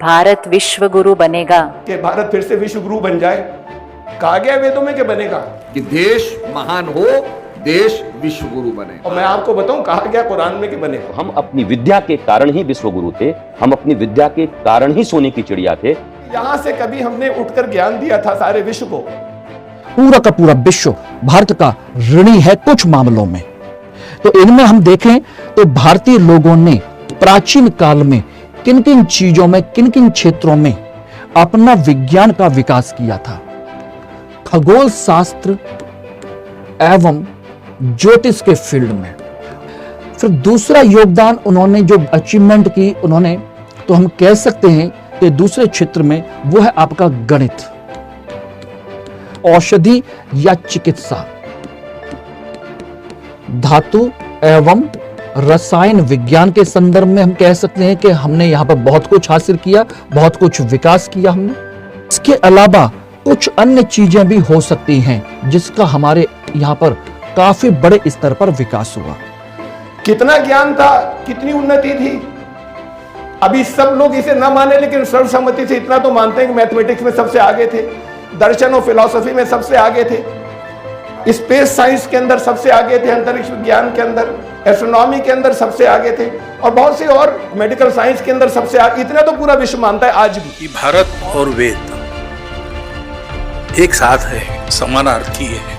भारत विश्व गुरु बनेगा। कि भारत फिर से विश्व गुरु बन जाए। कहा गया वेदों में कि बनेगा, कि देश महान हो, देश विश्व गुरु बने। और मैं आपको बताऊं कहा गया कुरान में कि बनेगा। हम अपनी विद्या के कारण ही विश्व गुरु थे, हम अपनी विद्या के कारण ही सोने की चिड़िया थे। यहाँ से कभी हमने उठकर ज्ञान दिया था सारे विश्व को। पूरा का पूरा विश्व भारत का ऋणी है कुछ मामलों में। तो इनमें हम देखें तो भारतीय लोगों ने प्राचीन काल में किन किन चीजों में, किन किन क्षेत्रों में अपना विज्ञान का विकास किया था। खगोल शास्त्र एवं ज्योतिष के फील्ड में। फिर दूसरा योगदान उन्होंने जो अचीवमेंट की उन्होंने, तो हम कह सकते हैं कि दूसरे क्षेत्र में वो है आपका गणित, औषधि या चिकित्सा, धातु एवं रसायन विज्ञान के संदर्भ में हम कह सकते हैं कि हमने यहां पर बहुत कुछ हासिल किया, बहुत कुछ विकास किया हमने। इसके अलावा कुछ अन्य चीजें भी हो सकती हैं जिसका हमारे यहां पर काफी बड़े स्तर पर विकास हुआ। कितना ज्ञान था, कितनी उन्नति थी। अभी सब लोग इसे न माने लेकिन सर्वसम्मति से इतना तो मानते हैं कि मैथमेटिक्स में सबसे आगे थे, दर्शन और फिलॉसफी में सबसे आगे थे, स्पेस साइंस के अंदर सबसे आगे थे, अंतरिक्ष विज्ञान के अंदर, एस्ट्रोनॉमी के अंदर सबसे आगे थे, और बहुत से और मेडिकल साइंस के अंदर सबसे आगे। इतना तो पूरा विश्व मानता है आज भी। भारत और वेद एक साथ है, समानार्थी है,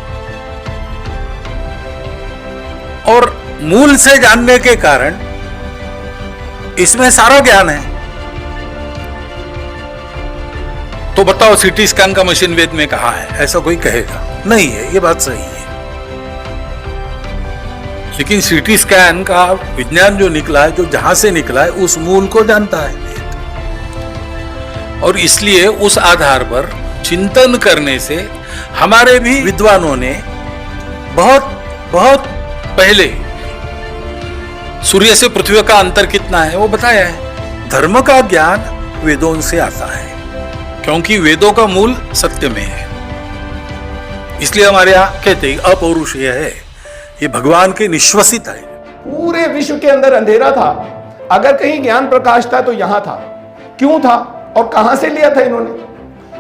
और मूल से जानने के कारण इसमें सारा ज्ञान है। तो बताओ सीटी स्कैन का मशीन वेद में कहा है? ऐसा कोई कहेगा नहीं है, ये बात सही है। लेकिन सीटी स्कैन का विज्ञान जो निकला है, जो जहां से निकला है, उस मूल को जानता है वेद। और इसलिए उस आधार पर चिंतन करने से हमारे भी विद्वानों ने बहुत बहुत पहले सूर्य से पृथ्वी का अंतर कितना है वो बताया है। धर्म का ज्ञान वेदों से आता है, क्योंकि वेदों का मूल सत्य में है। इसलिए हमारे यहाँ कहते हैं अपौरुषेय है, ये भगवान के निश्वसित है। पूरे विश्व के अंदर अंधेरा था, अगर कहीं ज्ञान प्रकाश था तो यहां था। क्यों था और कहां से लिया था इन्होंने?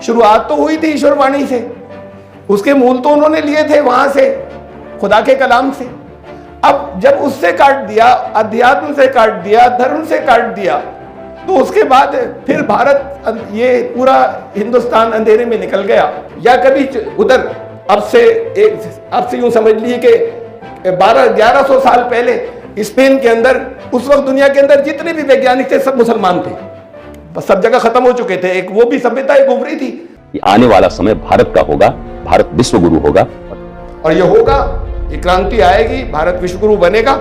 शुरुआत तो हुई थी ईश्वर वाणी से, उसके मूल तो उन्होंने लिए थे वहां से, खुदा के कलाम से। अब जब उससे काट दिया, अध्यात्म से काट दिया, धर्म से काट दिया, तो उसके बाद फिर भारत, ये पूरा हिंदुस्तान अंधेरे में निकल गया। या कभी उधर अब से यूं समझ लीजिए कि 1100 साल पहले स्पेन के अंदर, उस वक्त दुनिया के अंदर जितने भी वैज्ञानिक थे सब मुसलमान थे, सब जगह खत्म हो चुके थे। एक वो भी सभ्यता एक उभरी थी। आने वाला समय भारत का होगा, भारत विश्व गुरु होगा, और ये होगा, ये क्रांति आएगी, भारत विश्व गुरु बनेगा।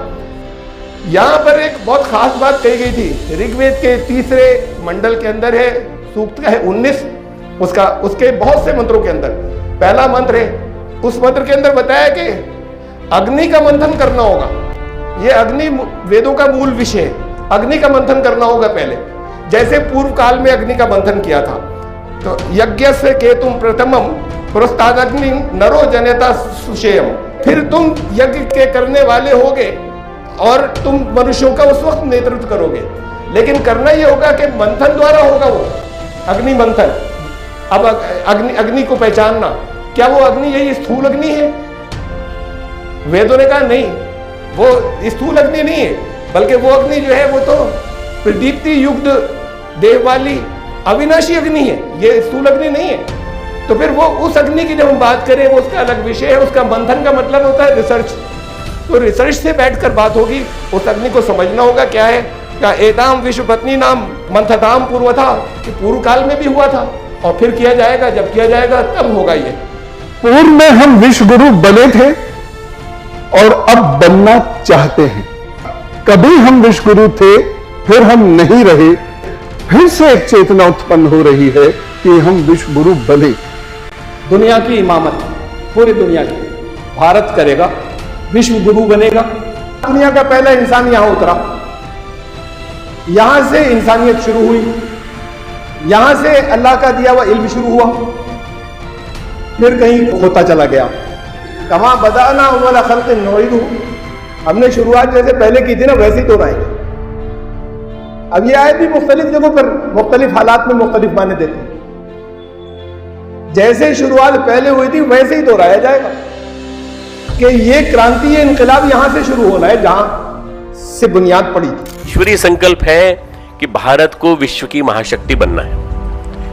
यहां पर एक बहुत खास बात कही गई थी, ऋग्वेद के 3रे मंडल के अंदर है, सूक्त का है 19, उसके बहुत से मंत्रों के अंदर पहला मंत्र है, उस मंत्र के अंदर बताया कि अग्नि का मंथन करना होगा। ये अग्नि वेदों का मूल विषय है, अग्नि का मंथन करना होगा पहले, जैसे पूर्व काल में अग्नि का मंथन किया था। तो यज्ञ से केतुम प्रथमम पुरस्तादग्नि नरो जनता सुषेयम, फिर तुम यज्ञ के करने वाले होगे और तुम मनुष्यों का उस वक्त नेतृत्व करोगे। लेकिन करना ये होगा कि मंथन द्वारा होगा वो अग्नि मंथन। अब अग्नि को पहचानना, क्या वो अग्नि यही स्थूल अग्नि है? वेदों ने कहा नहीं, वो स्थूल अग्नि नहीं है, बल्कि वो अग्नि जो है वो तो प्रदीप्ति युक्त देह वाली अविनाशी अग्नि है, ये स्थूल अग्नि नहीं है। तो फिर वो उस अग्नि की जब हम बात करें, वो उसका अलग विषय है। उसका मंथन का मतलब होता है रिसर्च। तो रिसर्च से बैठकर बात होगी, उस अग्नि को समझना होगा क्या है। क्या एताम विश्व पत्नी नाम मंथताम पूर्व था, कि पूर्व काल में भी हुआ था, और फिर किया जाएगा, जब किया जाएगा तब होगा। ये पूर्व में हम विश्व गुरु बने थे और अब बनना चाहते हैं। कभी हम विश्व गुरु थे, फिर हम नहीं रहे, फिर से एक चेतना उत्पन्न हो रही है कि हम विश्व गुरु बने। दुनिया की इमामत, पूरी दुनिया की भारत करेगा, विश्व गुरु बनेगा। दुनिया का पहला इंसान यहां उतरा, यहां से इंसानियत शुरू हुई, यहां से अल्लाह का दिया हुआ इल्म शुरू हुआ, फिर कहीं होता चला गया। कमा बदाना वाला खल्क़िन नुईदुहु, हमने शुरुआत जैसे पहले की थी ना, वैसे ही तो रहेंगे। अब ये आयत भी मुख्तलिफ जगहों पर मुख्तलिफ हालात में मुख्तलिफ माने देते हैं। जैसे शुरुआत पहले हुई थी वैसे ही दोहराया जाएगा कि ये क्रांति, ये इनकलाब यहां से शुरू होना है जहां से बुनियाद पड़ी थी। ईश्वरीय संकल्प है कि भारत को विश्व की महाशक्ति बनना है।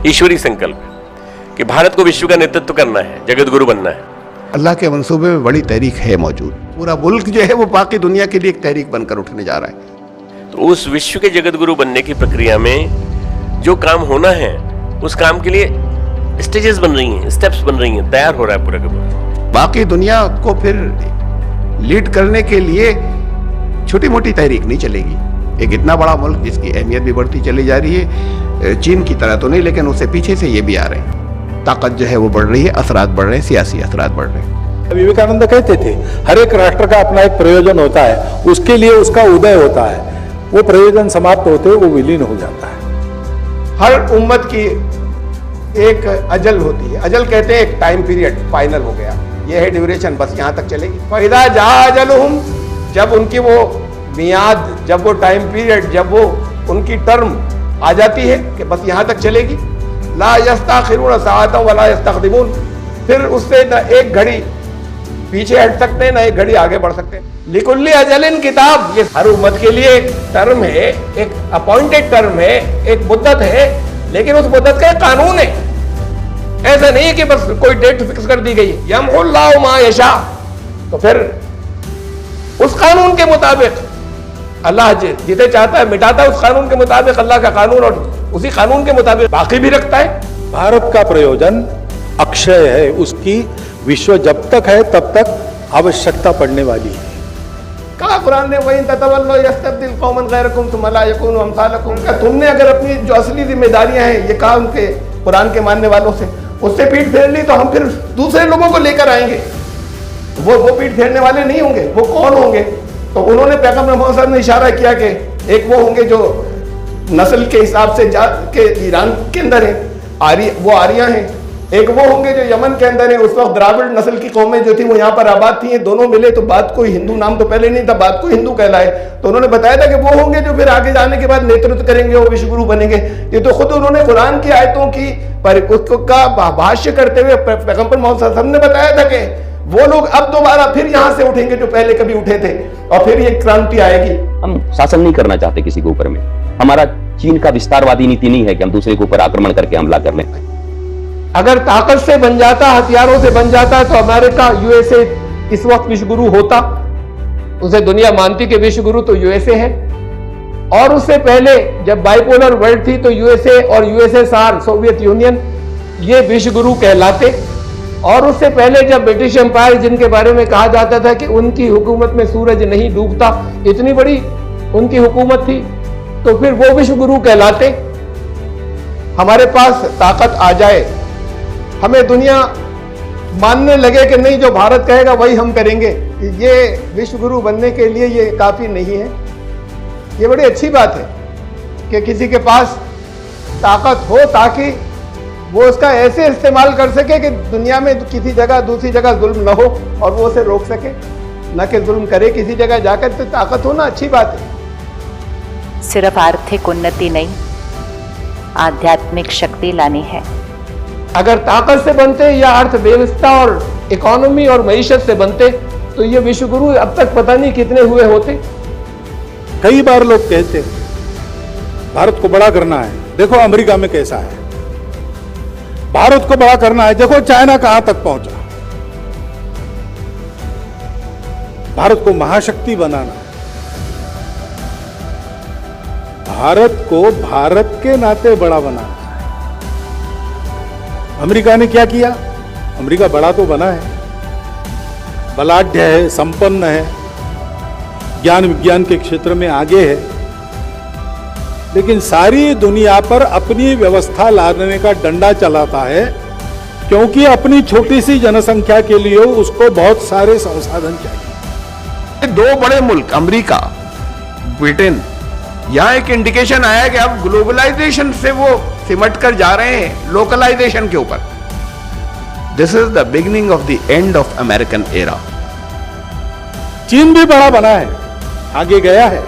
ईश्वरीय संकल्प है कि भारत को विश्व का नेतृत्व करना है, जगत गुरु बनना है। अल्लाह के मंसूबे में बड़ी तहरीक है मौजूद। पूरा मुल्क जो है वो बाकी दुनिया के लिए एक तहरीक बनकर उठने जा रहा है। तो उस विश्व के जगत गुरु बनने की प्रक्रिया में जो काम होना है, उस काम के लिए स्टेजेस बन रही हैं, स्टेप्स बन रही हैं, तैयार हो रहा है पूरा का पूरा। बाकी दुनिया को फिर लीड करने के लिए छोटी मोटी तहरीक नहीं चलेगी। एक इतना बड़ा मुल्क जिसकी अहमियत भी बढ़ती चली जा रही है, चीन की तरह तो नहीं लेकिन उससे पीछे से ये भी आ रहे हैं। ताकत जो है वो बढ़ रही है, असरात बढ़ रहे हैं, सियासी असरात बढ़ रहे हैं। विवेकानंद कहते थे हर एक राष्ट्र का अपना एक प्रयोजन होता है, उसके लिए उसका उदय होता है, वो प्रयोजन समाप्त होते वो विलीन हो जाता है। हर उम्मत की एक अजल होती है। अजल कहते हैं एक टाइम पीरियड फाइनल हो गया, ये है ड्यूरेशन, बस यहाँ तक चलेगी। फैदा जहा अजलहुम, जब उनकी वो मियाद, जब वो टाइम पीरियड, जब वो उनकी टर्म आ जाती है कि बस यहाँ तक चलेगी, ला यस्ताखिरून साअतन वला यस्तक़दिमून, फिर उससे न एक घड़ी पीछे हट सकते हैं, न एक घड़ी आगे बढ़ सकते हैं। लिकुल्ली अजलिन किताब, ये हर उम्मत के लिए एक टर्म है, एक अपॉइंटेड टर्म है, एक मुद्दत है, लेकिन उस मुद्दत का एक कानून है। ऐसा नहीं है कि बस कोई डेट फिक्स कर दी गई है। यमहुल्लाहु मा यशा, तो फिर उस कानून के मुताबिक अल्लाह जिसे चाहता है मिटाता है, उस कानून के मुताबिक अल्लाह का कानून, और उसी कानून के मुताबिक बाकी भी रखता है। भारत का प्रयोजन अक्षय है, उसकी विश्व जब तक है तब तक आवश्यकता पड़ने वाली है। कहा कुरान ने, वहीं ततवल्लो यस्तब्दिल कौमन गैरकुम तुम ला यकूनु अमसालकुम, तुमने अगर अपनी जो असली जिम्मेदारियां हैं, ये कहा उनके कुरान के मानने वालों से, उससे पीठ फेर ली तो हम फिर दूसरे लोगों को लेकर आएंगे। वो पीठ फेरने वाले नहीं होंगे। वो कौन होंगे? तो उन्होंने पैगंबर मोहम्मद साहब ने इशारा किया कि एक वो होंगे जो नस्ल के हिसाब से के ईरान के अंदर है, वो आर्या हैं। एक वो होंगे जो यमन के अंदर है। उस वक्त द्राविड़ नस्ल की कौमें जो थी वो यहाँ पर आबाद थी, दोनों मिले तो बात कोई हिंदू, नाम तो पहले नहीं था, बात को हिंदू कहलाए। तो उन्होंने बताया था कि वो होंगे जो फिर आगे जाने के बाद नेतृत्व करेंगे, वो विश्वगुरु बनेंगे। ये तो खुद उन्होंने कुरान की आयतों की का भाष्य करते हुए पैगंबर मोहम्मद साहब ने बताया था कि वो लोग अब दोबारा फिर यहाँ से उठेंगे जो पहले कभी उठे थे, और फिर ये क्रांति आएगी। हम शासन नहीं करना चाहते किसी के ऊपर में। हमारा चीन का विस्तारवादी नीति नहीं है कि हम दूसरे के ऊपर आक्रमण करके हमला कर लें। अगर ताकत से बन जाता, हथियारों से बन जाता, तो अमेरिका, यूएसए इस वक्त विश्वगुरु होता। उसे दुनिया मानती कि विश्वगुरु तो यूएसए है। और उससे पहले जब बाइपोलर वर्ल्ड थी तो यूएसए और यूएसएसआर, सोवियत यूनियन, ये विश्वगुरु कहलाते। और उससे पहले जब ब्रिटिश एम्पायर, जिनके बारे में कहा जाता था कि उनकी हुकूमत में सूरज नहीं डूबता, इतनी बड़ी उनकी हुकूमत थी, तो फिर वो विश्वगुरु कहलाते। हमारे पास ताकत आ जाए, हमें दुनिया मानने लगे कि नहीं, जो भारत कहेगा वही हम करेंगे, ये विश्वगुरु बनने के लिए ये काफी नहीं है। ये बड़ी अच्छी बात है कि किसी के पास ताकत हो ताकि वो उसका ऐसे इस्तेमाल कर सके कि दुनिया में किसी जगह, दूसरी जगह जुल्म न हो और वो उसे रोक सके, न कि जुल्म करे किसी जगह जाकर। तो ताकत होना अच्छी बात है। सिर्फ आर्थिक उन्नति नहीं, आध्यात्मिक शक्ति लानी है। अगर ताकत से बनते या अर्थव्यवस्था और इकोनॉमी और मईशत से बनते तो ये विश्वगुरु अब तक पता नहीं कितने हुए होते। कई बार लोग कहते हैं भारत को बड़ा करना है, देखो अमेरिका में कैसा है। भारत को बड़ा करना है, देखो चाइना कहां तक पहुंचा। भारत को महाशक्ति बनाना है, भारत को भारत के नाते बड़ा बनाना है। अमेरिका ने क्या किया? अमेरिका बड़ा तो बना है, बलाढ्य है, संपन्न है, ज्ञान विज्ञान के क्षेत्र में आगे है, लेकिन सारी दुनिया पर अपनी व्यवस्था लादने का डंडा चलाता है, क्योंकि अपनी छोटी सी जनसंख्या के लिए उसको बहुत सारे संसाधन चाहिए। दो बड़े मुल्क अमेरिका, ब्रिटेन, यहां एक इंडिकेशन आया कि अब ग्लोबलाइजेशन से वो सिमट कर जा रहे हैं लोकलाइजेशन के ऊपर। This is the beginning of the end of American era. चीन भी बड़ा बना है, आगे गया है,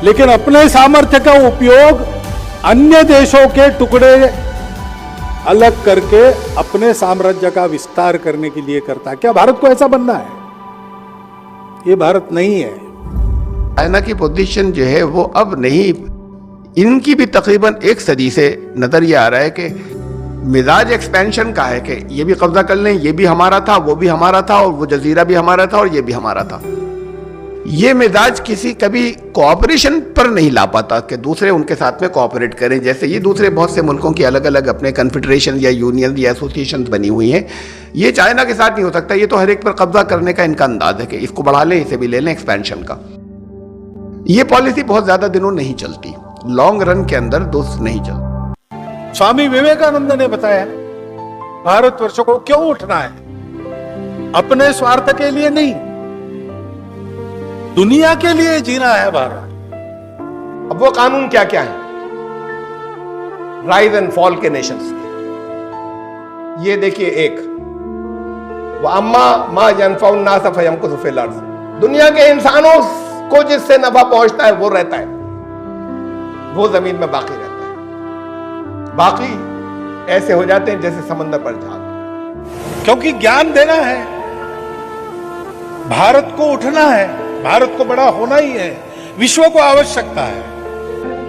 लेकिन अपने सामर्थ्य का उपयोग अन्य देशों के टुकड़े अलग करके अपने साम्राज्य का विस्तार करने के लिए करता है। क्या भारत को ऐसा बनना है? ये भारत नहीं है। चाइना की पोजीशन जो है वो अब नहीं, इनकी भी तकरीबन एक सदी से नजर ये आ रहा है कि मिजाज एक्सपेंशन का है कि ये भी कब्जा कर लें, ये भी हमारा था, वो भी हमारा था, और वो जजीरा भी हमारा था, और ये भी हमारा था। ये मिजाज किसी कभी कोऑपरेशन पर नहीं ला पाता कि दूसरे उनके साथ में कोऑपरेट करें। जैसे ये दूसरे बहुत से मुल्कों की अलग अलग अपने कन्फेडरेशन या यूनियन या एसोसिएशन बनी हुई हैं, ये चाइना के साथ नहीं हो सकता। ये तो हर एक पर कब्जा करने का इनका अंदाज है कि इसको बढ़ा लें, इसे भी ले लें, एक्सपेंशन का। ये पॉलिसी बहुत ज्यादा दिनों नहीं चलती, लॉन्ग रन के अंदर दोस्त नहीं चलती। स्वामी विवेकानंद ने बताया भारतवर्ष को क्यों उठना है, अपने स्वार्थ के लिए नहीं, दुनिया के लिए जीना है भारत। अब वो कानून क्या क्या है राइज एंड फॉल के नेशंस के, ये देखिए एक अम्मा मा यनफउन नास फयमकुसु फिल अर्ज़, दुनिया के इंसानों को जिससे नफा पहुंचता है वो रहता है, वो जमीन में बाकी रहता है, बाकी ऐसे हो जाते हैं जैसे समंदर पर झाग। क्योंकि ज्ञान देना है, भारत को उठना है, भारत को बड़ा होना ही है, विश्व को आवश्यकता है।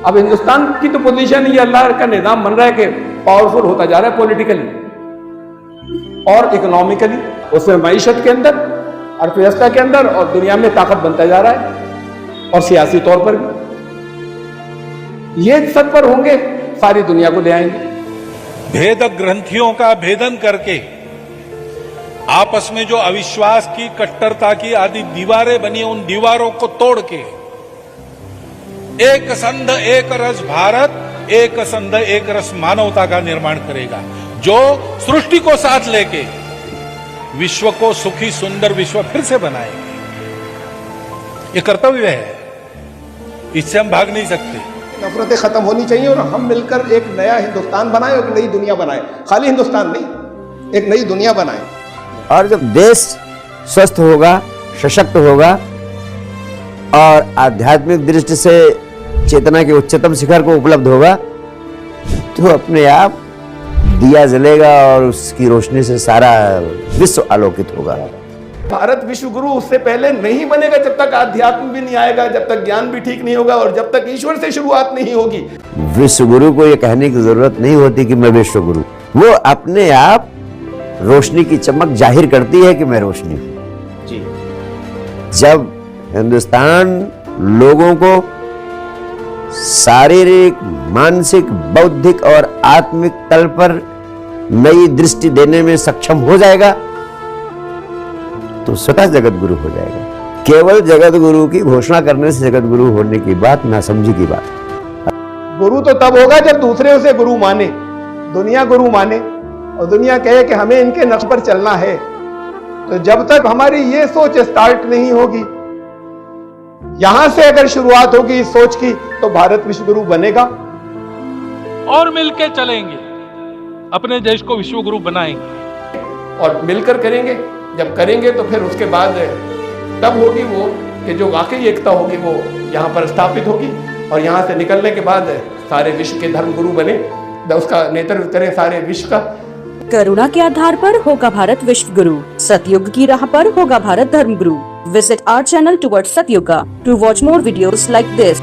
अब हिंदुस्तान की तो पोजीशन ये अल्लाह का निजाम बन रहा है कि पावरफुल होता जा रहा है पॉलिटिकली और इकोनॉमिकली, उसमें मईशत के अंदर, अर्थव्यवस्था के अंदर, और दुनिया में ताकत बनता जा रहा है, और सियासी तौर पर भी ये सब पर होंगे, सारी दुनिया को ले आएंगे। भेदक ग्रंथियों का भेदन करके आपस में जो अविश्वास की, कट्टरता की आदि दीवारें बनी, उन दीवारों को तोड़ के एक संध एक रस भारत, एक संध एक रस मानवता का निर्माण करेगा, जो सृष्टि को साथ लेके विश्व को सुखी सुंदर विश्व फिर से बनाएंगे। ये कर्तव्य है, इससे हम भाग नहीं सकते। नफरतें खत्म होनी चाहिए और हम मिलकर एक नया हिंदुस्तान बनाए और एक नई दुनिया बनाए, खाली हिंदुस्तान नहीं, एक नई दुनिया बनाए। और जब देश स्वस्थ होगा, सशक्त होगा और आध्यात्मिक दृष्टि से चेतना के उच्चतम शिखर को उपलब्ध होगा, तो अपने आप दिया जलेगा और उसकी रोशनी से सारा विश्व आलोकित होगा। भारत विश्व गुरु उससे पहले नहीं बनेगा जब तक आध्यात्म भी नहीं आएगा, जब तक ज्ञान भी ठीक नहीं होगा, और जब तक ईश्वर से शुरुआत नहीं होगी। विश्व गुरु को ये कहने की जरूरत नहीं होती कि मैं विश्व गुरु, वो अपने आप रोशनी की चमक जाहिर करती है कि मैं रोशनी हूं। जी। जब हिंदुस्तान लोगों को शारीरिक, मानसिक, बौद्धिक और आत्मिक तल पर नई दृष्टि देने में सक्षम हो जाएगा, तो स्वतः जगत गुरु हो जाएगा। केवल जगत गुरु की घोषणा करने से जगत गुरु होने की बात नासमझी की बात। गुरु तो तब होगा जब दूसरे उसे गुरु माने, दुनिया गुरु माने, और दुनिया कहे कि हमें इनके नक्श पर चलना है। तो जब तक हमारी ये सोच स्टार्ट नहीं होगी, यहां से अगर शुरुआत होगी इस सोच की, तो भारत विश्व गुरु बनेगा। और मिलकर चलेंगे, अपने देश को विश्व गुरु बनाएंगे और मिलकर करेंगे। जब करेंगे तो फिर उसके बाद तब होगी वो कि जो वाकई एकता होगी वो यहाँ पर स्थापित होगी, और यहाँ से निकलने के बाद सारे विश्व के धर्म गुरु बने, उसका नेतृत्व करें सारे विश्व का। करुणा के आधार पर होगा भारत विश्व गुरु, सतयुग की राह पर होगा भारत धर्म गुरु। Visit our channel towards Satyuga to watch more videos like this.